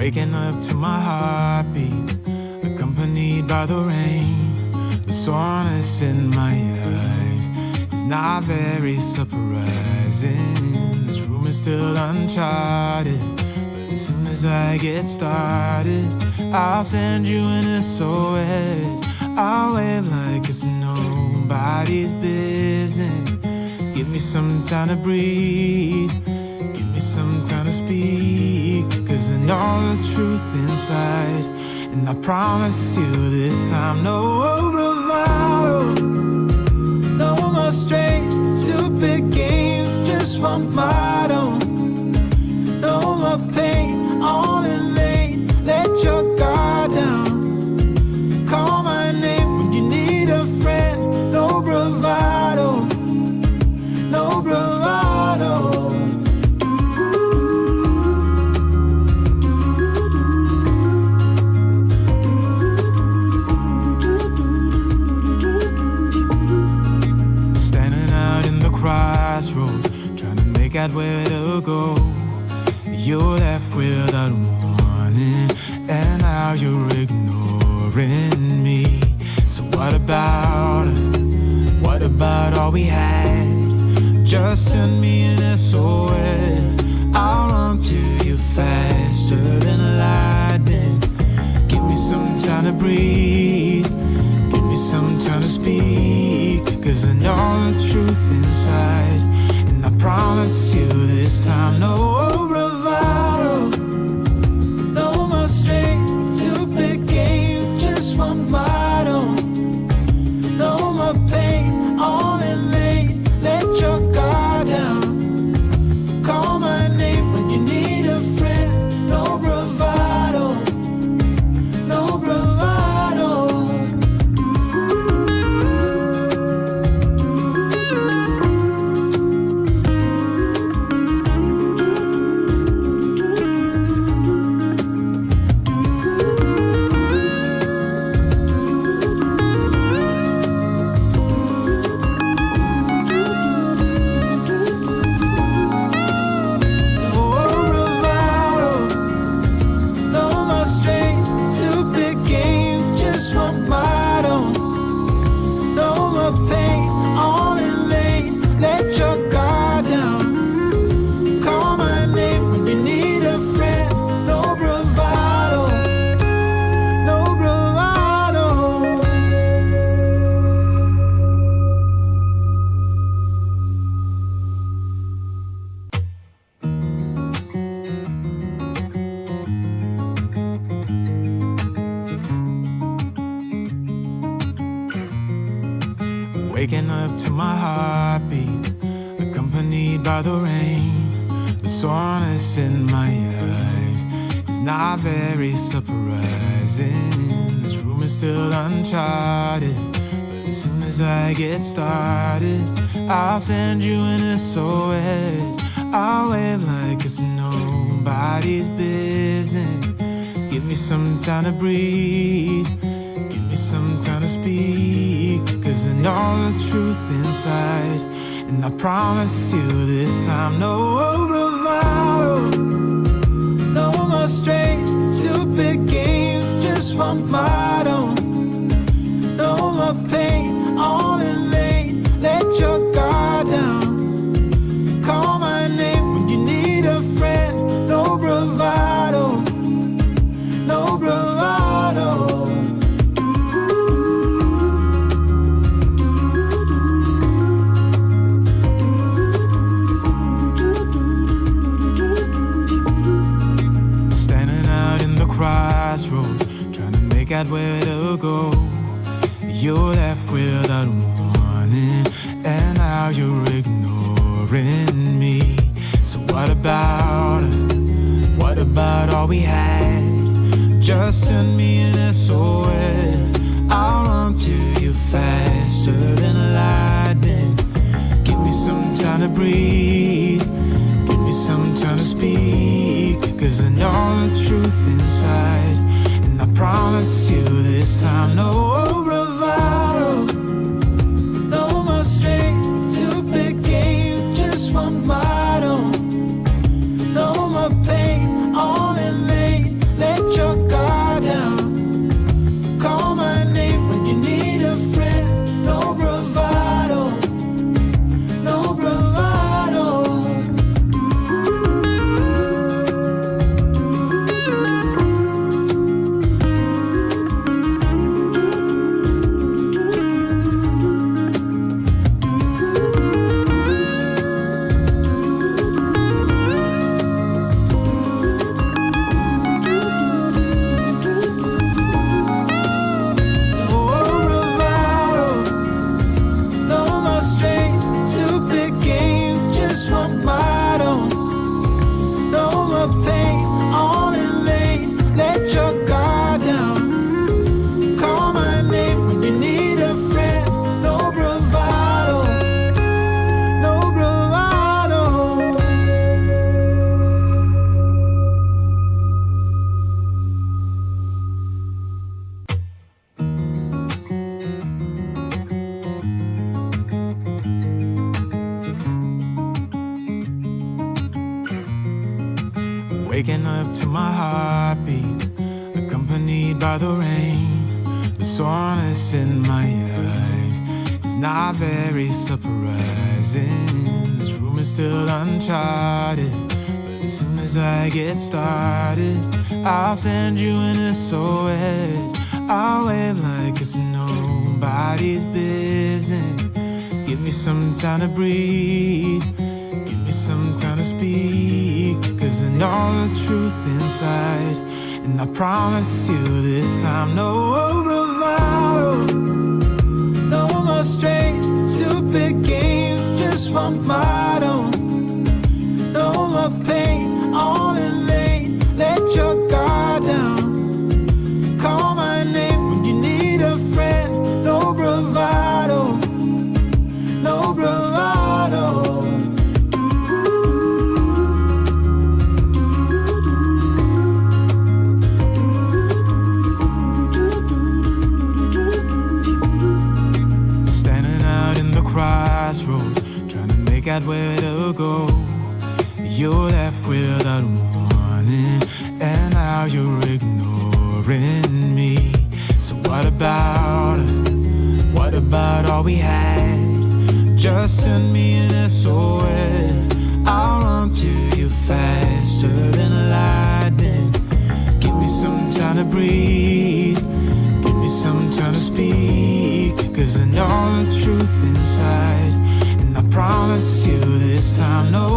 Waking up to my heartbeat, accompanied by the rain. The soreness in my eyes is not very surprising. This room is still uncharted, but as soon as I get started, I'll send you an SOS. I'll wave like it's nobody's business. Give me some time to breathe, give me some time to speak, 'cause I know the truth inside. And I promise you this time, no bravado, no more strange, stupid games, just one motto. No more pain, all in vain, let your guard down. Call my name when you need a friend, no bravado, no bravado. Crossroads, trying to make out where to go. You're left without warning, and now you're ignoring me. So what about us? What about all we had? Just send me an SOS. I'll run to you faster than lightning. Give me some time to breathe, give me some time to speak, 'cause I know the truth inside. And I promise you this time, no bravado, no more strange, stupid games, just one motto. No more pain, all in vain, let your guard down. Call my name when you need a friend, no bravado, no bravado. Waking up to my heartbeat, accompanied by the rain. The soreness in my eyes is not very surprising. This room is still uncharted, but as soon as I get started, I'll send you an SOS. I'll wave like it's nobody's business. Give me some time to breathe, some time to speak, 'cause I know the truth inside. And I promise you this time, no bravado, no more strange, stupid games, just one motto. No more pain, all in vain, let your guard down. Call my name when you need a friend, no bravado, no bravado. Crossroads, trying to make out where to go. You're left without warning, and now you're ignoring me. So what about us? What about all we had? Just send me an SOS. I'll run to you faster than lightning. Give me some time to breathe, give me some time to speak, 'cause I know the truth inside. And I promise you this time, no bravado, no more strange, stupid games, just one motto. No more pain, all in vain, Waking up to my heartbeat, accompanied by the rain. The soreness in my eyes is not very surprising. This room is still uncharted, but as soon as I get started, I'll send you an SOS. I'll wave like it's nobody's business. Give me some time to breathe, give me some time to speak, 'cause I know the truth inside. And I promise you this time, no bravado, no more strange, stupid games, just one motto. No more pain, all in vain, let your guard down. Call my name when you need a friend, no bravado, no bravado. Crossroads, trying to make out where to go. You're left without warning, and now you're ignoring me. So what about us? What about all we had? Just send me an SOS. I'll run to you faster than lightning. Give me some time to breathe, give me some time to speak, 'cause I know the truth inside. And I promise you this time, no